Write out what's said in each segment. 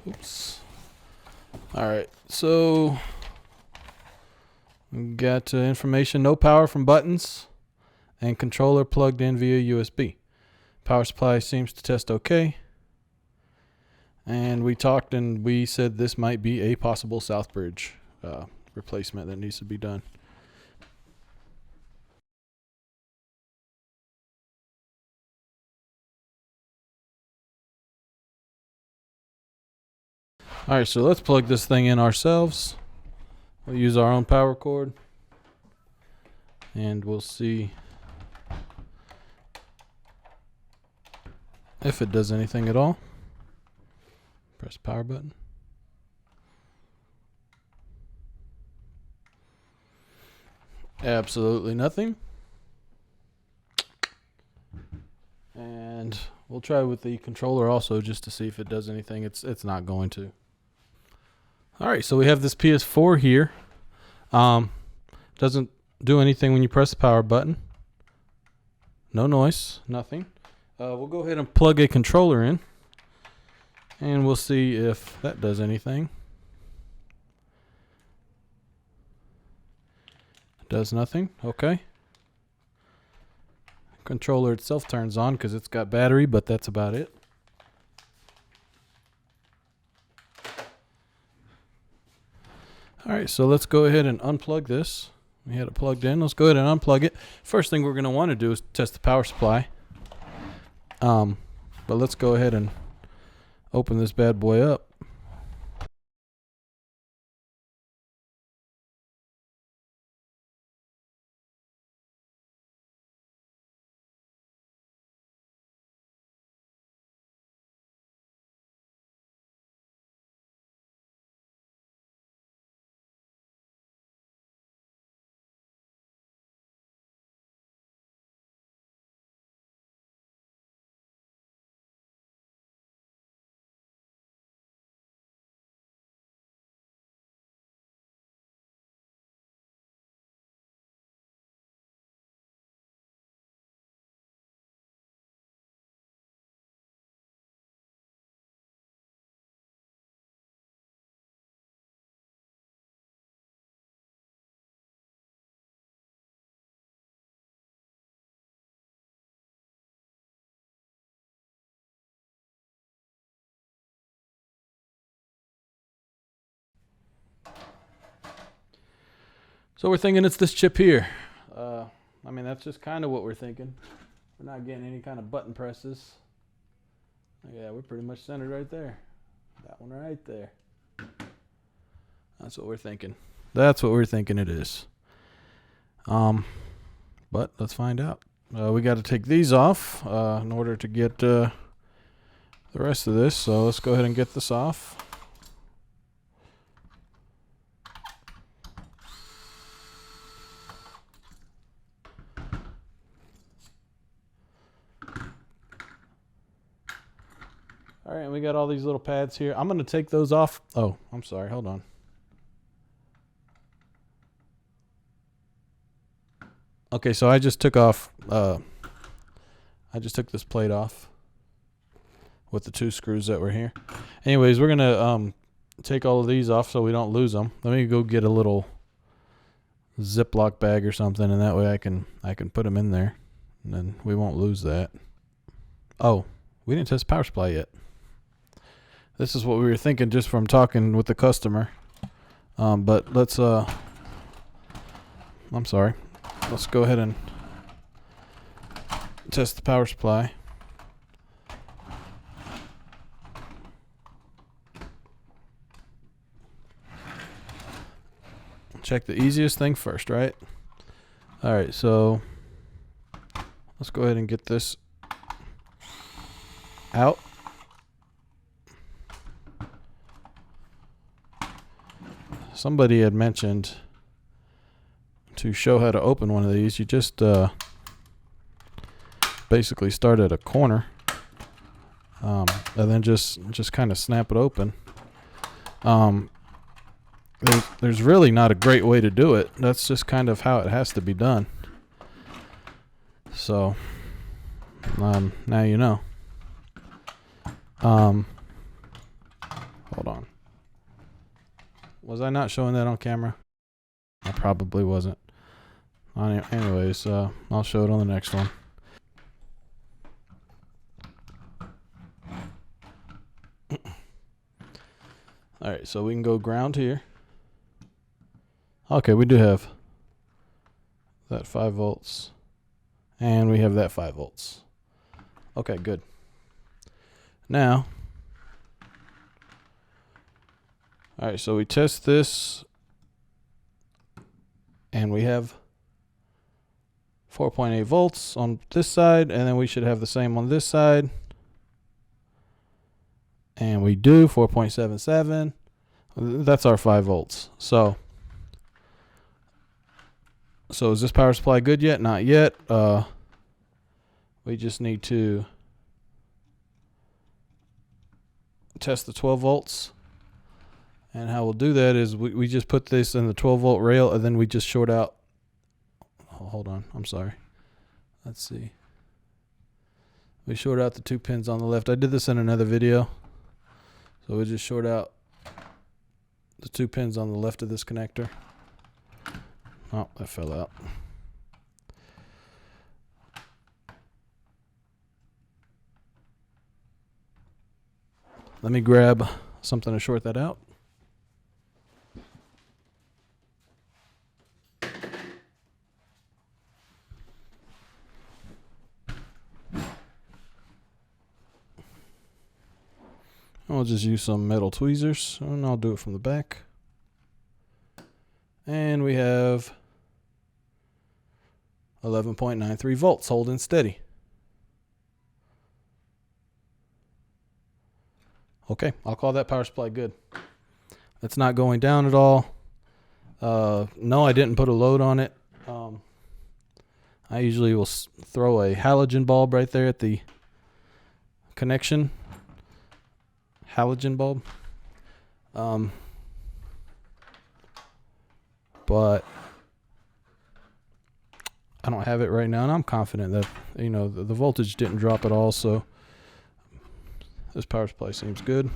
Oops. Alright, so we got information, no power from buttons, and controller plugged in via USB. Power supply seems to test okay. And we talked and we said this might be a possible Southbridge replacement that needs to be done. Alright, so let's plug this thing in ourselves. We'll use our own power cord. And we'll see if it does anything at all. Press the power button. Absolutely nothing. And we'll try with the controller also just to see if it does anything. It's not going to. Alright, so we have this PS4 here. Doesn't do anything when you press the power button. No noise, nothing. We'll go ahead and plug a controller in. And we'll see if that does anything. Does nothing. Okay. Controller itself turns on because it's got battery, but that's about it. Alright, so let's go ahead and unplug this. We had it plugged in. Let's go ahead and unplug it. First thing we're going to want to do is test the power supply. But let's go ahead and open this bad boy up. So we're thinking it's this chip here. I mean, that's just kind of what we're thinking. We're not getting any kind of button presses. Yeah, we're pretty much centered right there. That one right there. That's what we're thinking. That's what we're thinking it is. But let's find out. We got to take these off in order to get the rest of this. So let's go ahead and get this off. All right, and we got all these little pads here. I'm going to take those off. Oh, I'm sorry. Hold on. Okay, so I just took off. I just took this plate off with the 2 screws that were here. Anyways, we're going to take all of these off so we don't lose them. Let me go get a little Ziploc bag or something, and that way I can put them in there, and then we won't lose that. Oh, we didn't test the power supply yet. This is what we were thinking just from talking with the customer. But let's, I'm sorry. Let's go ahead and test the power supply. Check the easiest thing first, right? All right, so let's go ahead and get this out. Somebody had mentioned to show how to open one of these, you just basically start at a corner and then just kind of snap it open. There's really not a great way to do it. That's just kind of how it has to be done. So now you know. Hold Hold on. Was I not showing that on camera? I probably wasn't. Anyways, I'll show it on the next one. Alright, so we can go ground here. Okay, we do have that 5 volts. And we have that 5 volts. Okay, good. Now, alright, so we test this. And we have 4.8 volts on this side. And then we should have the same on this side. And we do 4.77. That's our 5 volts. So is this power supply good yet? Not yet. We just need to test the 12 volts. And how we'll do that is we just put this in the 12 volt rail and then we just short out. Oh, hold on. I'm sorry. Let's see. We short out the 2 pins on the left. I did this in another video. So we just short out the 2 pins on the left of this connector. Oh, that fell out. Let me grab something to short that out. I'll just use some metal tweezers, and I'll do it from the back. And we have 11.93 volts holding steady. Okay, I'll call that power supply good. That's not going down at all. No, I didn't put a load on it. I usually will throw a halogen bulb right there at the connection. Halogen bulb. But I don't have it right now, and I'm confident that, you know, the voltage didn't drop at all, so this power supply seems good.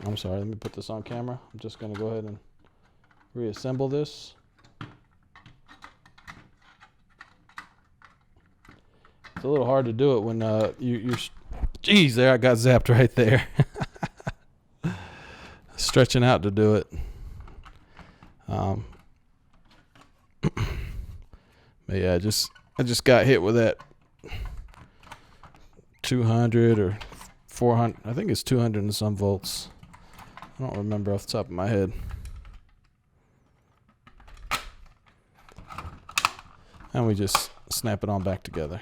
I'm sorry, let me put this on camera. I'm just going to go ahead and reassemble this. It's a little hard to do it when you're geez, there I got zapped right there. Stretching out to do it. But yeah, I just got hit with that 200 or 400. I think it's 200 and some volts. I don't remember off the top of my head. And we just snap it on back together.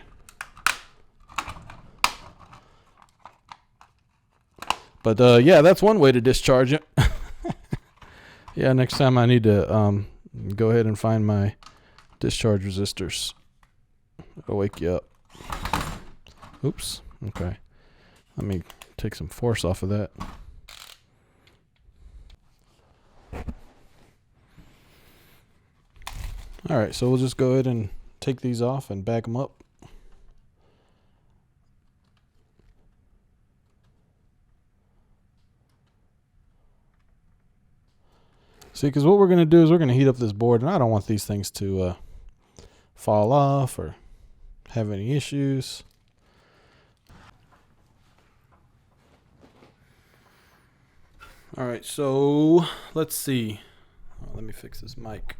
But yeah, that's one way to discharge it. Yeah, next time I need to go ahead and find my discharge resistors. It'll wake you up. Oops. Okay. Let me take some force off of that. Alright, so we'll just go ahead and take these off and back them up. See, because what we're going to do is we're going to heat up this board, and I don't want these things to fall off or have any issues. All right, so let's see. Oh, let me fix this mic.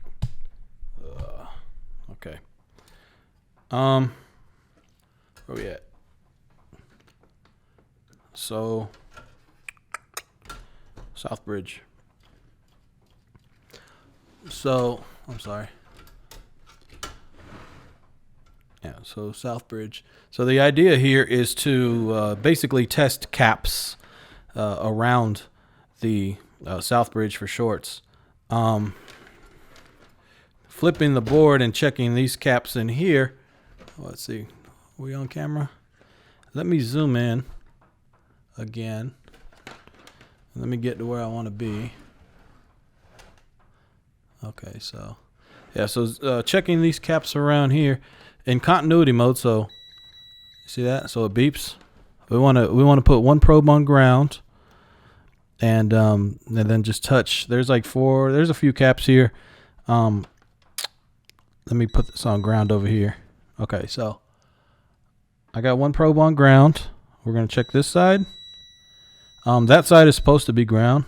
Okay. Where we at? So, Southbridge. So, I'm sorry. Yeah, so Southbridge. So the idea here is to basically test caps around the Southbridge for shorts. Flipping the board and checking these caps in here. Let's see. Are we on camera? Let me zoom in again. Let me get to where I want to be. Okay, so yeah, so checking these caps around here in continuity mode. So See that? So it beeps. We want to put one probe on ground, and then just touch. There's like four. There's a few caps here. Let me put this on ground over here. Okay, so I got one probe on ground. We're gonna check this side. That side is supposed to be ground,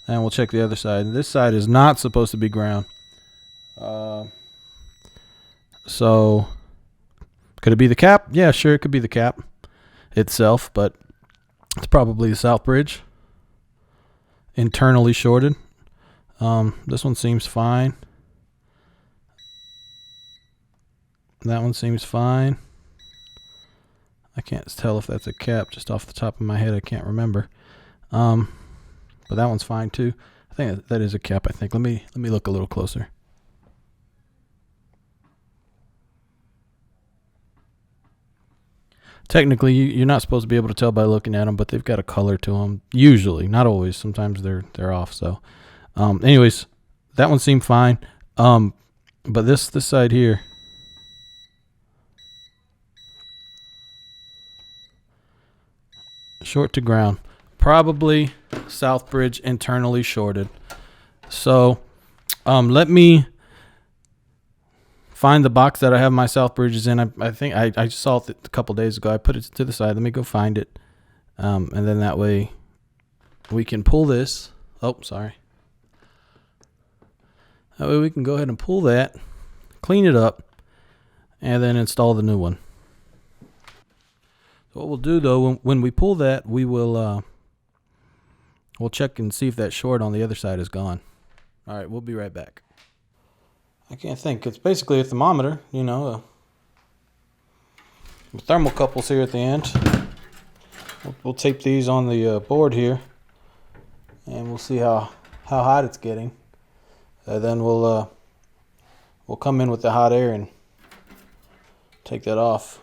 and we'll check the other side. This side is not supposed to be ground. So could it be the cap? Yeah, sure, it could be the cap itself, but it's probably the Southbridge internally shorted. This one seems fine. That one seems fine. I can't tell if that's a cap just off the top of my head. I can't remember. But that one's fine too. I think that is a cap. I think. Let me look a little closer. Technically, you're not supposed to be able to tell by looking at them, but they've got a color to them. Usually, not always. Sometimes they're off. So, anyways, that one seemed fine. But this side here, short to ground, probably Southbridge internally shorted. So, let me find the box that I have my Southbridges in. I think I just saw it a couple days ago. I put it to the side. Let me go find it. And then that way we can pull this. Oh, sorry. That way we can go ahead and pull that, clean it up, and then install the new one. So what we'll do though, when we pull that, we'll check and see if that short on the other side is gone. All right, we'll be right back. I can't think. It's basically a thermometer, you know. Thermocouples here at the end. We'll tape these on the board here, and we'll see how hot it's getting. Then we'll come in with the hot air and take that off.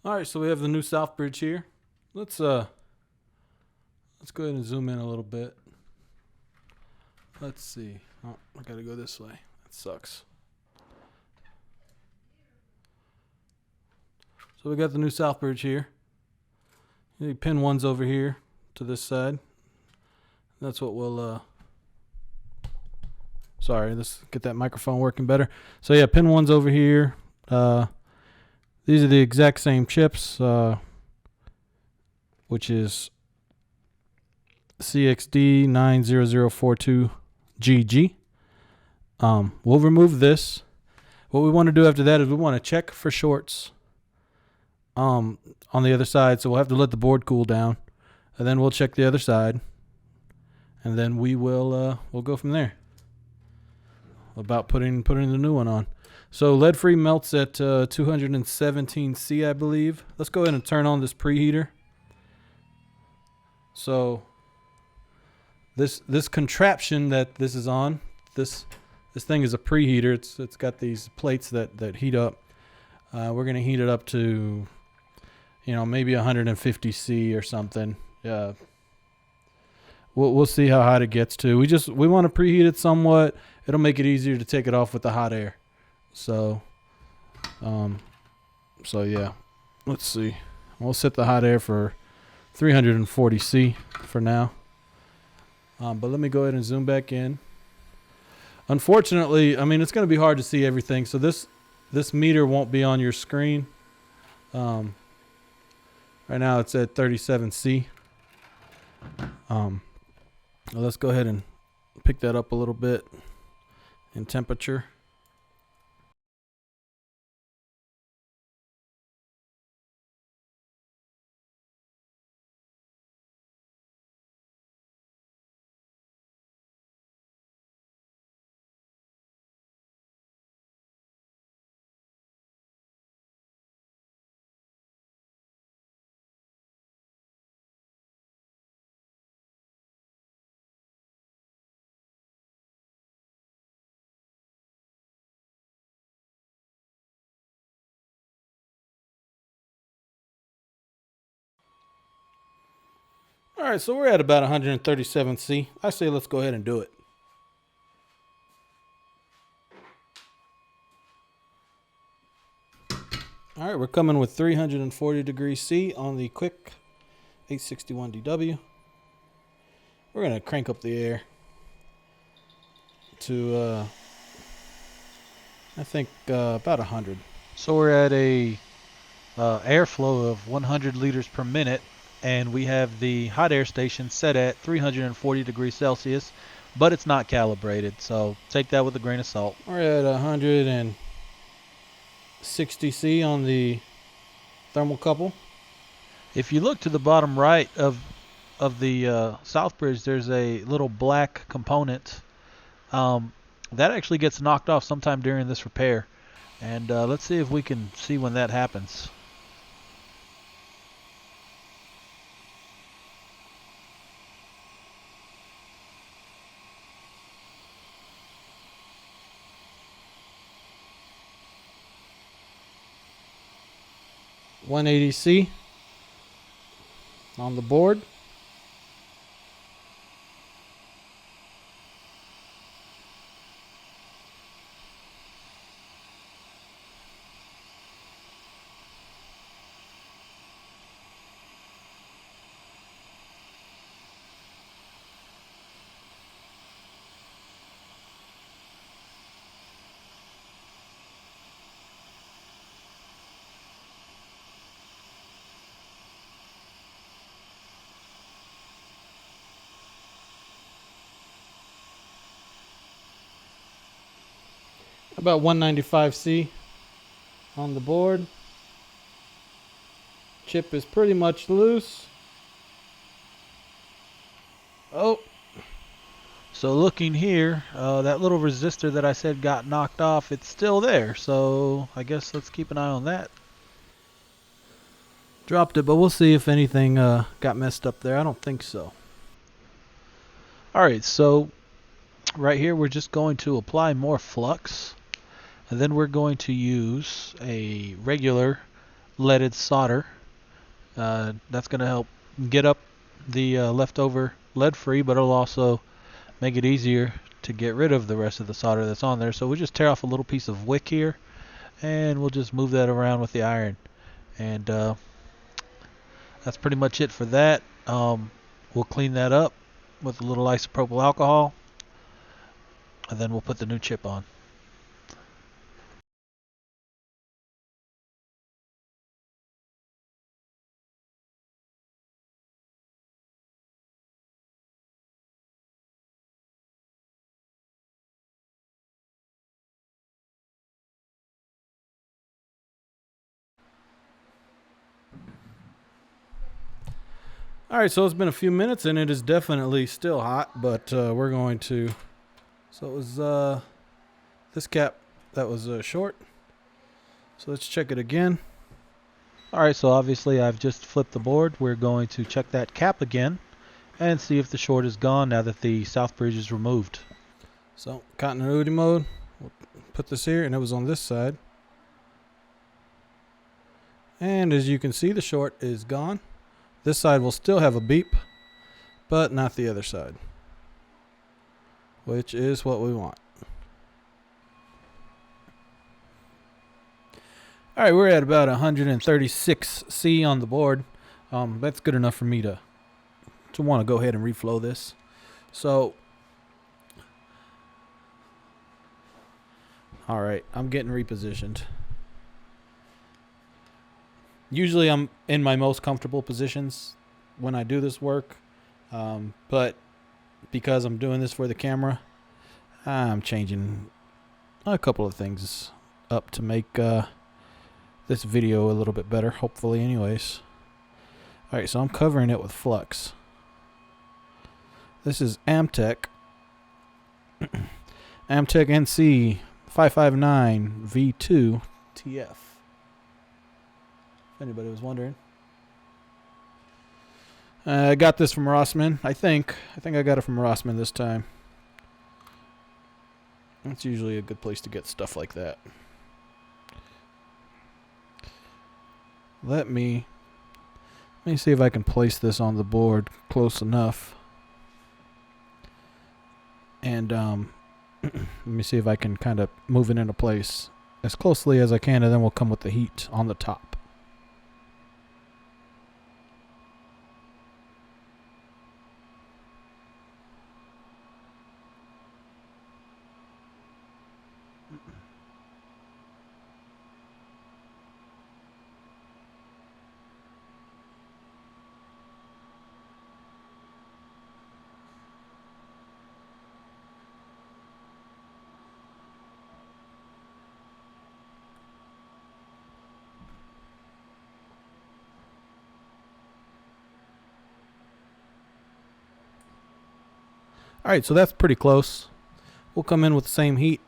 All right, so we have the new Southbridge here. Let's go ahead and zoom in a little bit. Let's see. Oh, I gotta go this way. That sucks. So we got the new Southbridge here. The pin one's over here to this side. That's what we'll sorry, let's get that microphone working better. So yeah, pin one's over here. These are the exact same chips, which is CXD90042GG. We'll remove this. What we want to do after that is we want to check for shorts on the other side. So we'll have to let the board cool down, and then we'll check the other side, and then we'll go from there about putting the new one on. So lead-free melts at 217 C, I believe. Let's go ahead and turn on this preheater. So this contraption that this is on, this thing is a preheater. It's got these plates that heat up. We're gonna heat it up to, maybe 150 C or something. We'll see how hot it gets to. We want to preheat it somewhat. It'll make it easier to take it off with the hot air. So yeah, let's see. We'll set the hot air for 340 C for now. But let me go ahead and zoom back in. Unfortunately, it's going to be hard to see everything. So this meter won't be on your screen. Right now it's at 37 C. Let's go ahead and pick that up a little bit in temperature. All right, so we're at about 137C. I say let's go ahead and do it. All right, we're coming with 340 degrees C on the quick 861DW. We're gonna crank up the air to I think about 100. So we're at a airflow of 100 liters per minute, and we have the hot air station set at 340 degrees Celsius, but it's not calibrated, so take that with a grain of salt. We're at 160C on the thermocouple. If you look to the bottom right of the Southbridge, there's a little black component that actually gets knocked off sometime during this repair, and let's see if we can see when that happens. .180C on the board. About 195C on the board. Chip is pretty much loose. Oh. So looking here, that little resistor that I said got knocked off, it's still there. So I guess let's keep an eye on that. Dropped it, but we'll see if anything got messed up there. I don't think so. Alright, so right here we're just going to apply more flux. And then we're going to use a regular leaded solder. That's going to help get up the leftover lead free, but it'll also make it easier to get rid of the rest of the solder that's on there. So we'll just tear off a little piece of wick here, and we'll just move that around with the iron. And that's pretty much it for that. We'll clean that up with a little isopropyl alcohol, and then we'll put the new chip on. Alright, so it's been a few minutes and it is definitely still hot, but we're going to... So it was this cap that was short. So let's check it again. Alright, so obviously I've just flipped the board. We're going to check that cap again and see if the short is gone now that the Southbridge is removed. So continuity mode, we'll put this here, and it was on this side. And as you can see, the short is gone. This side will still have a beep, but not the other side, which is what we want. All right, we're at about 136C on the board. That's good enough for me to want to go ahead and reflow this. So, all right, I'm getting repositioned. Usually I'm in my most comfortable positions when I do this work, but because I'm doing this for the camera, I'm changing a couple of things up to make this video a little bit better, hopefully anyways. Alright, so I'm covering it with flux. This is Amtech NC 559 V2 TF. If anybody was wondering. I got this from Rossmann, I think. I got it from Rossmann this time. That's usually a good place to get stuff like that. Let me Let me see if I can place this on the board close enough. And let me see if I can kind of move it into place as closely as I can, and then we'll come with the heat on the top. Alright, so that's pretty close. We'll come in with the same heat,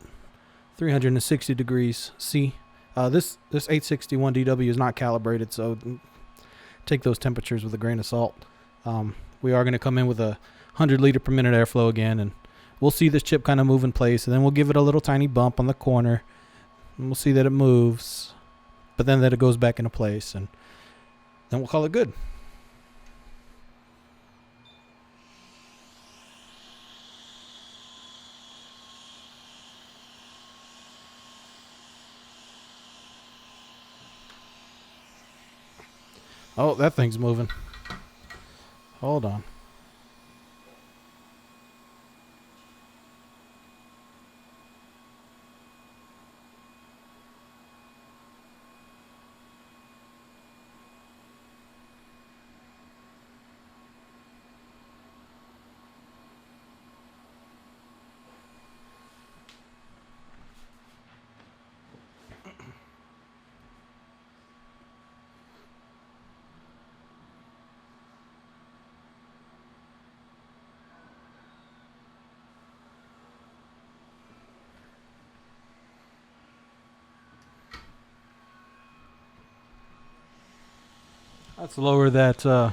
360 degrees C. This 861DW is not calibrated, so take those temperatures with a grain of salt. We are going to come in with a 100 liter per minute airflow again, and we'll see this chip kind of move in place, and then we'll give it a little tiny bump on the corner, and we'll see that it moves, but then that it goes back into place, and then we'll call it good. Oh, that thing's moving. Hold on. Let's lower that.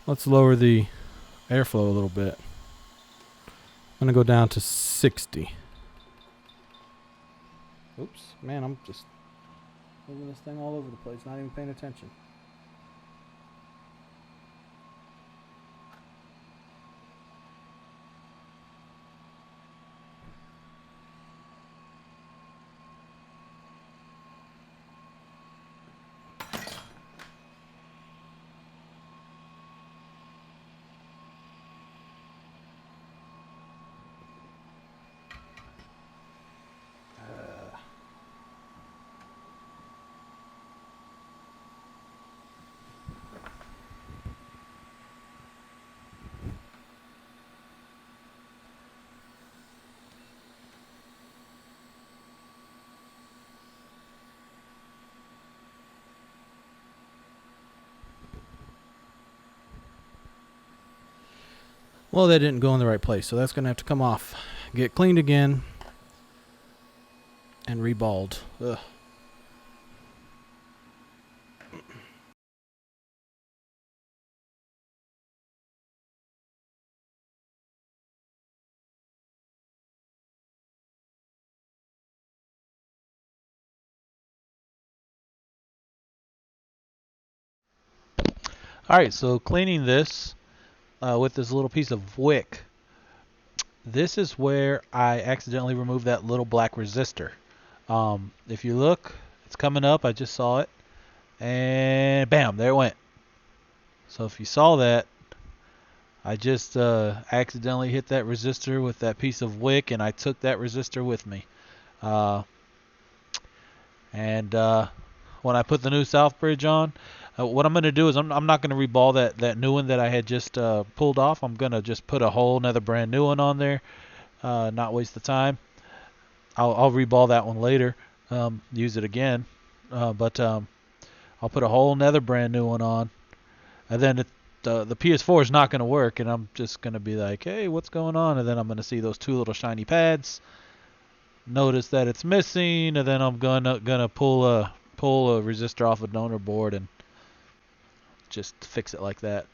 Let's lower the airflow a little bit. I'm gonna go down to 60. Oops, man, I'm just moving this thing all over the place, not even paying attention. Well, that didn't go in the right place, so that's going to have to come off. Get cleaned again and reballed. Ugh. Alright, so cleaning this with this little piece of wick. This is where I accidentally removed that little black resistor. If you look, it's coming up. I just saw it. And bam, there it went. So if you saw that, I just accidentally hit that resistor with that piece of wick, and I took that resistor with me. When I put the new Southbridge on, what I'm going to do is I'm not going to reball that new one that I had just pulled off. I'm going to just put a whole another brand new one on there, not waste the time. I'll reball that one later, use it again, but I'll put a whole another brand new one on, and then the PS4 is not going to work, and I'm just going to be like, hey, what's going on? And then I'm going to see those two little shiny pads, notice that it's missing, and then I'm gonna pull a resistor off a donor board and just fix it like that.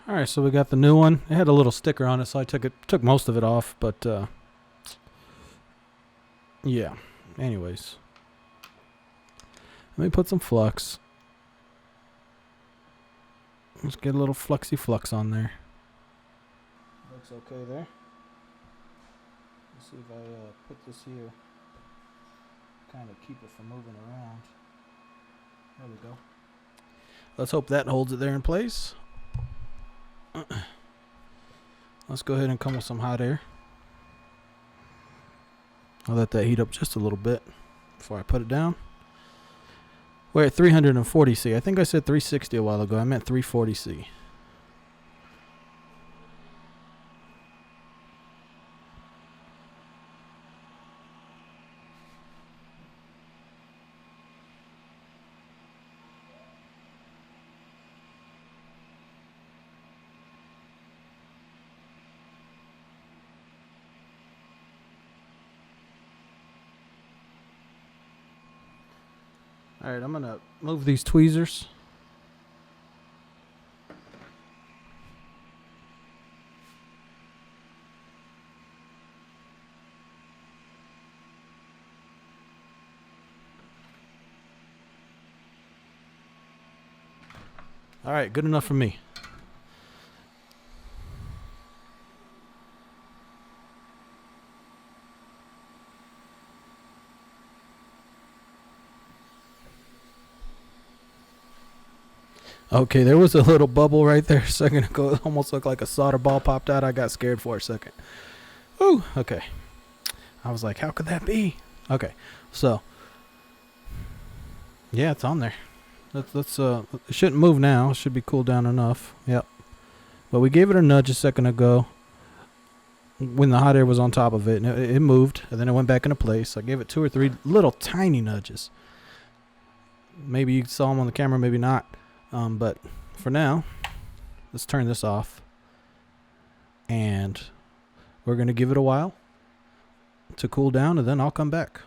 All right, so we got the new one. It had a little sticker on it, so I took most of it off, but yeah. Anyways, let me put some flux. Let's get a little fluxy flux on there. Looks okay there. Let's see if I put this here, kind of keep it from moving around. There we go. Let's hope that holds it there in place. Let's go ahead and come with some hot air. I'll let that heat up just a little bit before I put it down. We're at 340C. I think I said 360 a while ago. I meant 340C. All right, I'm going to move these tweezers. All right, good enough for me. Okay, there was a little bubble right there a second ago. It almost looked like a solder ball popped out. I got scared for a second. Ooh, okay. I was like, how could that be? Okay, so yeah, it's on there. Let's it shouldn't move now. It should be cooled down enough. Yep. But we gave it a nudge a second ago when the hot air was on top of it, and it moved, and then it went back into place. I gave it 2 or 3 little tiny nudges. Maybe you saw them on the camera, maybe not. But for now, let's turn this off, and we're going to give it a while to cool down, and then I'll come back.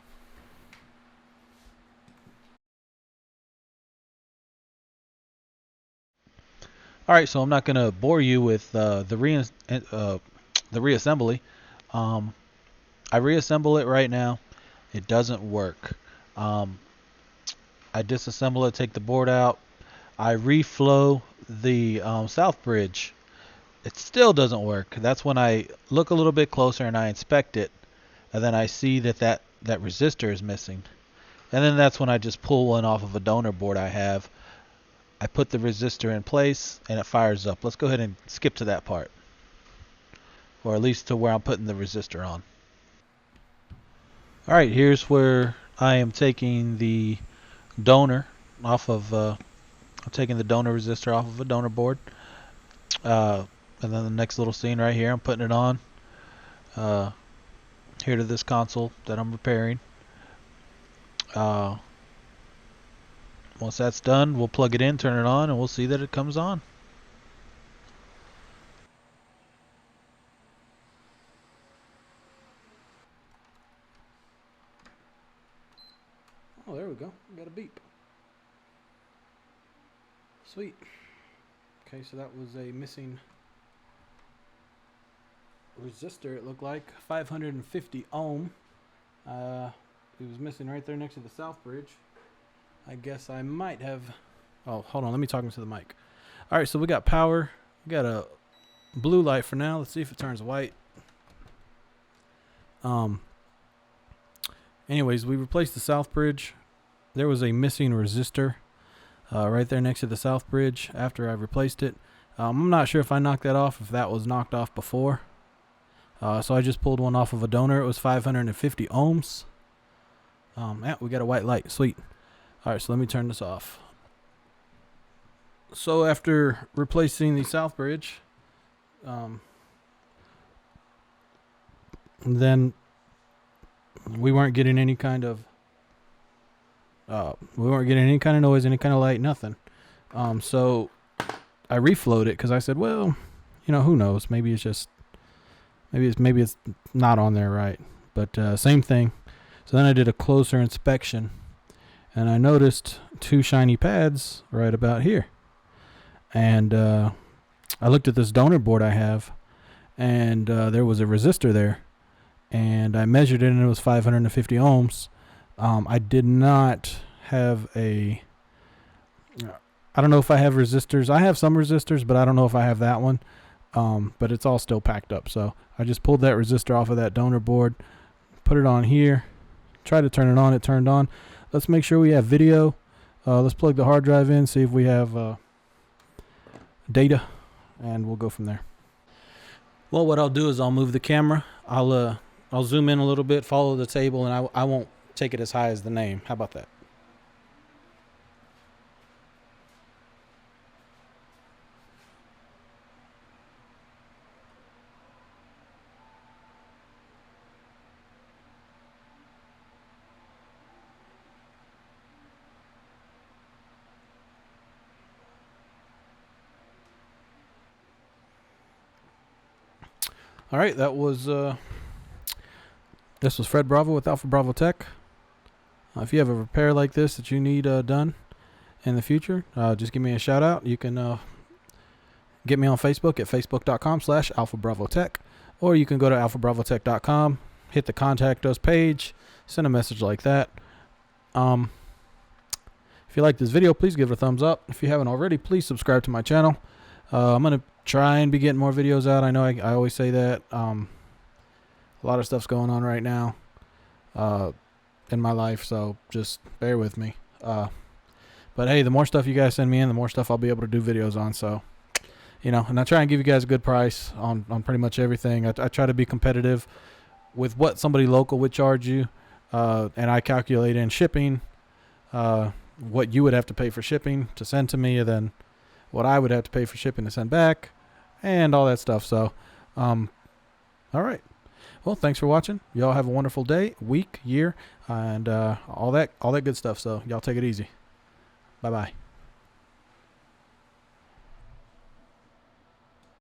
All right, so I'm not going to bore you with the reassembly. I reassemble it right now. It doesn't work. I disassemble it, take the board out. I reflow the Southbridge. It still doesn't work. That's when I look a little bit closer and I inspect it, and then I see that resistor is missing. And then that's when I just pull one off of a donor board I have. I put the resistor in place and it fires up. Let's go ahead and skip to that part, or at least to where I'm putting the resistor on. All right, here's where I am taking the donor off of I'm taking the donor resistor off of a donor board, and then the next little scene right here, I'm putting it on here to this console that I'm repairing. Once that's done, we'll plug it in, turn it on, and we'll see that it comes on. Oh, there we go. We got a beep. Sweet. Okay, so that was a missing resistor, it looked like. 550 ohm. It was missing right there next to the Southbridge. I guess I might have... Oh, hold on. Let me talk into the mic. All right, so we got power. We got a blue light for now. Let's see if it turns white. Anyways, we replaced the Southbridge. There was a missing resistor right there next to the Southbridge after I replaced it. I'm not sure if I knocked that off, if that was knocked off before. So I just pulled one off of a donor. It was 550 ohms. Yeah, we got a white light. Sweet. All right, so let me turn this off. So after replacing the Southbridge, then we weren't getting any kind of noise, any kind of light, nothing. So I reflowed it because I said, well, you know, who knows? Maybe it's not on there right. But same thing. So then I did a closer inspection, and I noticed 2 shiny pads right about here. And I looked at this donor board I have, and there was a resistor there, and I measured it, and it was 550 ohms. I I don't know if I have resistors. I have some resistors, but I don't know if I have that one. But it's all still packed up. So I just pulled that resistor off of that donor board, put it on here, try to turn it on. It turned on. Let's make sure we have video. Let's plug the hard drive in, see if we have data, and we'll go from there. Well, what I'll do is I'll move the camera. I'll zoom in a little bit, follow the table, and I won't take it as high as the name. How about that? All right, that was this was Fred Bravo with Alpha Bravo Tech. If you have a repair like this that you need done in the future, just give me a shout out. You can get me on Facebook at facebook.com/AlphaBravoTech, or you can go to alphabravotech.com, hit the contact us page, send a message like that. If you like this video, please give it a thumbs up. If you haven't already, please subscribe to my channel. I'm going to try and be getting more videos out. I know I always say that. A lot of stuff's going on right now in my life, so just bear with me. But hey, the more stuff you guys send me in, the more stuff I'll be able to do videos on. So, you know, and I try and give you guys a good price on pretty much everything. I try to be competitive with what somebody local would charge you, and I calculate in shipping, what you would have to pay for shipping to send to me, and then what I would have to pay for shipping to send back, and all that stuff. So, all right. Well, thanks for watching. Y'all have a wonderful day, week, year, and all that good stuff. So y'all take it easy. Bye-bye.